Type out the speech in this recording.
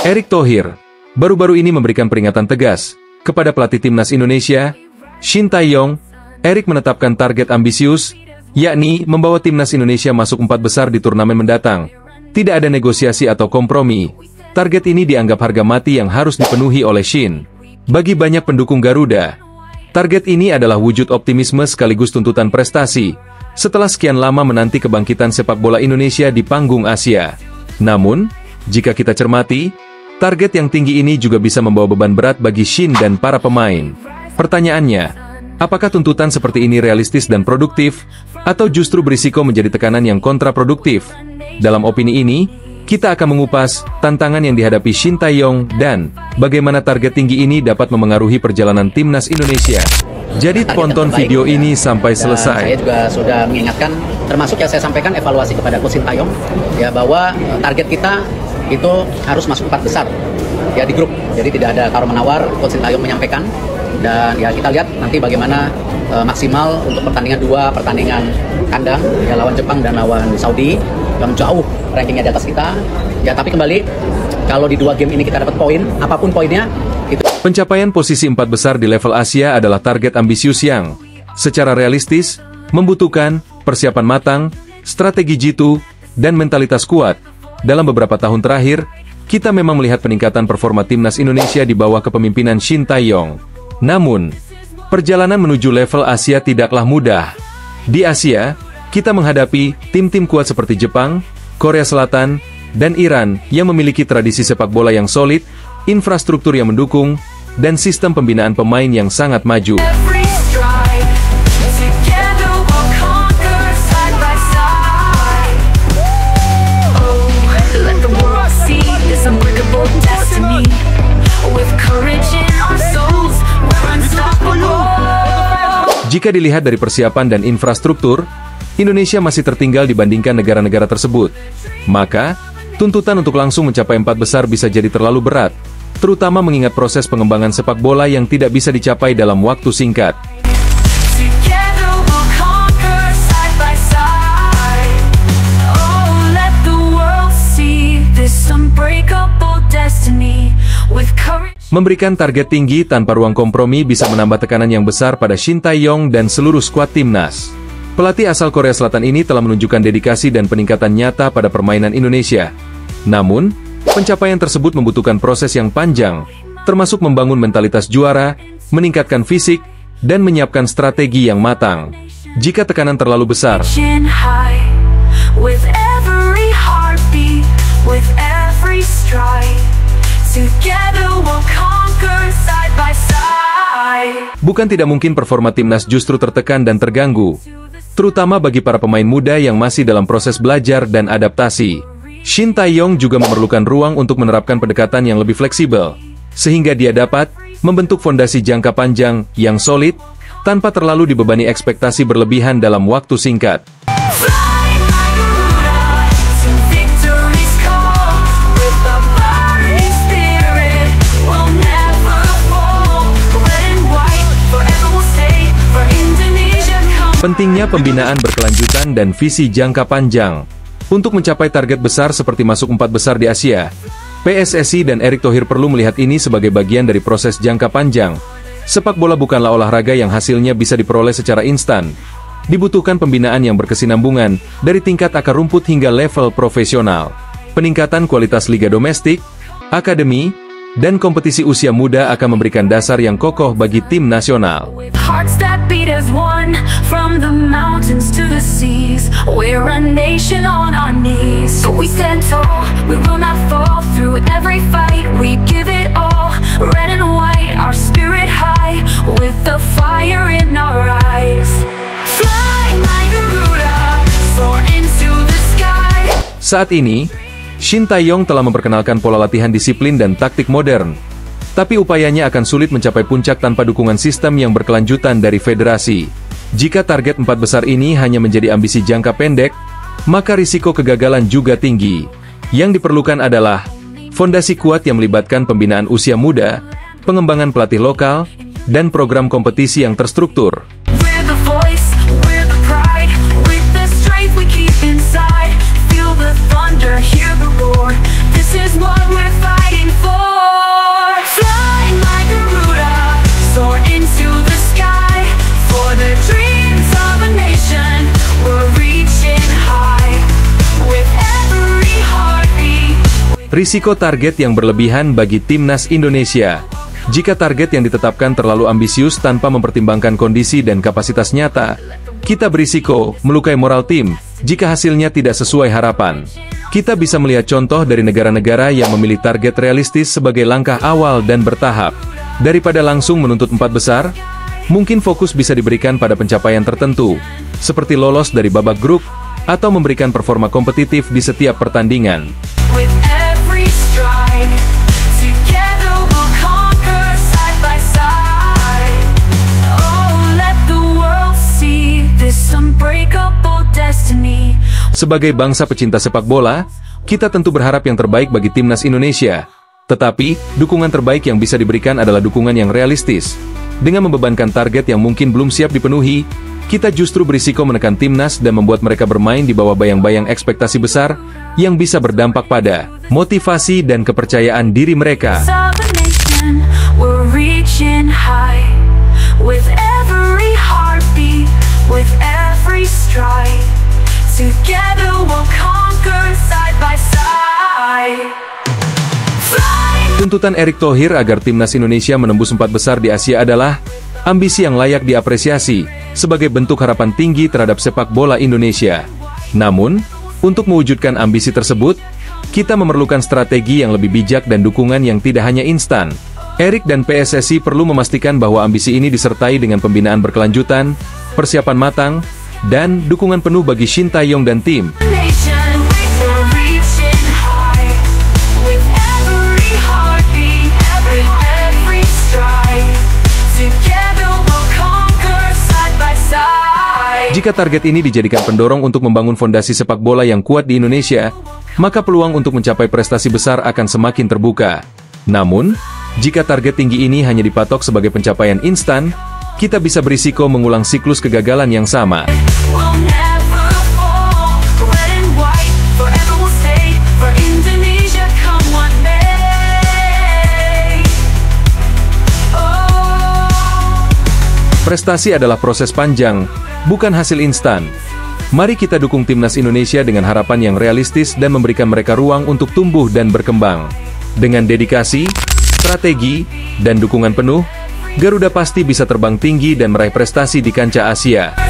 Erick Thohir baru-baru ini memberikan peringatan tegas kepada pelatih timnas Indonesia, Shin Tae-yong. Erick menetapkan target ambisius, yakni membawa timnas Indonesia masuk 4 besar di turnamen mendatang. Tidak ada negosiasi atau kompromi. Target ini dianggap harga mati yang harus dipenuhi oleh Shin. Bagi banyak pendukung Garuda, target ini adalah wujud optimisme sekaligus tuntutan prestasi setelah sekian lama menanti kebangkitan sepak bola Indonesia di panggung Asia. Namun, jika kita cermati, target yang tinggi ini juga bisa membawa beban berat bagi Shin dan para pemain. Pertanyaannya, apakah tuntutan seperti ini realistis dan produktif, atau justru berisiko menjadi tekanan yang kontraproduktif? Dalam opini ini, kita akan mengupas tantangan yang dihadapi Shin Tae-yong dan bagaimana target tinggi ini dapat memengaruhi perjalanan timnas Indonesia. Jadi tonton video ini sampai selesai. Saya juga sudah mengingatkan, termasuk yang saya sampaikan evaluasi kepada Coach Shin Tae-yong, ya bahwa target kita itu harus masuk 4 besar ya di grup. Jadi tidak ada tawar-menawar. Coach Shin Tae-yong menyampaikan, dan ya kita lihat nanti bagaimana maksimal untuk pertandingan 2 pertandingan kandang ya, lawan Jepang dan lawan Saudi yang jauh rankingnya di atas kita ya. Tapi kembali, kalau di 2 game ini kita dapat poin, apapun poinnya itu. Pencapaian posisi 4 besar di level Asia adalah target ambisius yang secara realistis membutuhkan persiapan matang, strategi jitu, dan mentalitas kuat. Dalam beberapa tahun terakhir, kita memang melihat peningkatan performa timnas Indonesia di bawah kepemimpinan Shin Tae-yong. Namun, perjalanan menuju level Asia tidaklah mudah. Di Asia, kita menghadapi tim-tim kuat seperti Jepang, Korea Selatan, dan Iran yang memiliki tradisi sepak bola yang solid, infrastruktur yang mendukung, dan sistem pembinaan pemain yang sangat maju. Jika dilihat dari persiapan dan infrastruktur, Indonesia masih tertinggal dibandingkan negara-negara tersebut. Maka, tuntutan untuk langsung mencapai 4 besar bisa jadi terlalu berat, terutama mengingat proses pengembangan sepak bola yang tidak bisa dicapai dalam waktu singkat. Memberikan target tinggi tanpa ruang kompromi bisa menambah tekanan yang besar pada Shin Tae-yong dan seluruh skuad timnas. Pelatih asal Korea Selatan ini telah menunjukkan dedikasi dan peningkatan nyata pada permainan Indonesia. Namun, pencapaian tersebut membutuhkan proses yang panjang, termasuk membangun mentalitas juara, meningkatkan fisik, dan menyiapkan strategi yang matang. Jika tekanan terlalu besar, bukan tidak mungkin performa timnas justru tertekan dan terganggu, terutama bagi para pemain muda yang masih dalam proses belajar dan adaptasi. Shin Tae-yong juga memerlukan ruang untuk menerapkan pendekatan yang lebih fleksibel, sehingga dia dapat membentuk fondasi jangka panjang yang solid, tanpa terlalu dibebani ekspektasi berlebihan dalam waktu singkat. Pentingnya pembinaan berkelanjutan dan visi jangka panjang. Untuk mencapai target besar seperti masuk 4 besar di Asia, PSSI dan Erick Thohir perlu melihat ini sebagai bagian dari proses jangka panjang. Sepak bola bukanlah olahraga yang hasilnya bisa diperoleh secara instan. Dibutuhkan pembinaan yang berkesinambungan dari tingkat akar rumput hingga level profesional. Peningkatan kualitas liga domestik, akademi, dan kompetisi usia muda akan memberikan dasar yang kokoh bagi tim nasional. Saat ini, Shin Tae-yong telah memperkenalkan pola latihan disiplin dan taktik modern. Tapi upayanya akan sulit mencapai puncak tanpa dukungan sistem yang berkelanjutan dari federasi. Jika target 4 besar ini hanya menjadi ambisi jangka pendek, maka risiko kegagalan juga tinggi. Yang diperlukan adalah fondasi kuat yang melibatkan pembinaan usia muda, pengembangan pelatih lokal, dan program kompetisi yang terstruktur. Hear the roar. This is what we're fighting for. Risiko target yang berlebihan bagi timnas Indonesia. Jika target yang ditetapkan terlalu ambisius tanpa mempertimbangkan kondisi dan kapasitas nyata, kita berisiko melukai moral tim jika hasilnya tidak sesuai harapan. Kita bisa melihat contoh dari negara-negara yang memilih target realistis sebagai langkah awal dan bertahap. Daripada langsung menuntut 4 besar, mungkin fokus bisa diberikan pada pencapaian tertentu, seperti lolos dari babak grup, atau memberikan performa kompetitif di setiap pertandingan. Sebagai bangsa pecinta sepak bola, kita tentu berharap yang terbaik bagi timnas Indonesia. Tetapi, dukungan terbaik yang bisa diberikan adalah dukungan yang realistis. Dengan membebankan target yang mungkin belum siap dipenuhi, kita justru berisiko menekan timnas dan membuat mereka bermain di bawah bayang-bayang ekspektasi besar yang bisa berdampak pada motivasi dan kepercayaan diri mereka. Tuntutan Erick Thohir agar timnas Indonesia menembus 4 besar di Asia adalah ambisi yang layak diapresiasi sebagai bentuk harapan tinggi terhadap sepak bola Indonesia. Namun, untuk mewujudkan ambisi tersebut, kita memerlukan strategi yang lebih bijak dan dukungan yang tidak hanya instan. Erick dan PSSI perlu memastikan bahwa ambisi ini disertai dengan pembinaan berkelanjutan, persiapan matang, dan dukungan penuh bagi Shin Tae-yong dan tim. Jika target ini dijadikan pendorong untuk membangun fondasi sepak bola yang kuat di Indonesia, maka peluang untuk mencapai prestasi besar akan semakin terbuka. Namun, jika target tinggi ini hanya dipatok sebagai pencapaian instan, kita bisa berisiko mengulang siklus kegagalan yang sama. Prestasi adalah proses panjang, bukan hasil instan. Mari kita dukung timnas Indonesia dengan harapan yang realistis dan memberikan mereka ruang untuk tumbuh dan berkembang. Dengan dedikasi, strategi, dan dukungan penuh, Garuda pasti bisa terbang tinggi dan meraih prestasi di kancah Asia.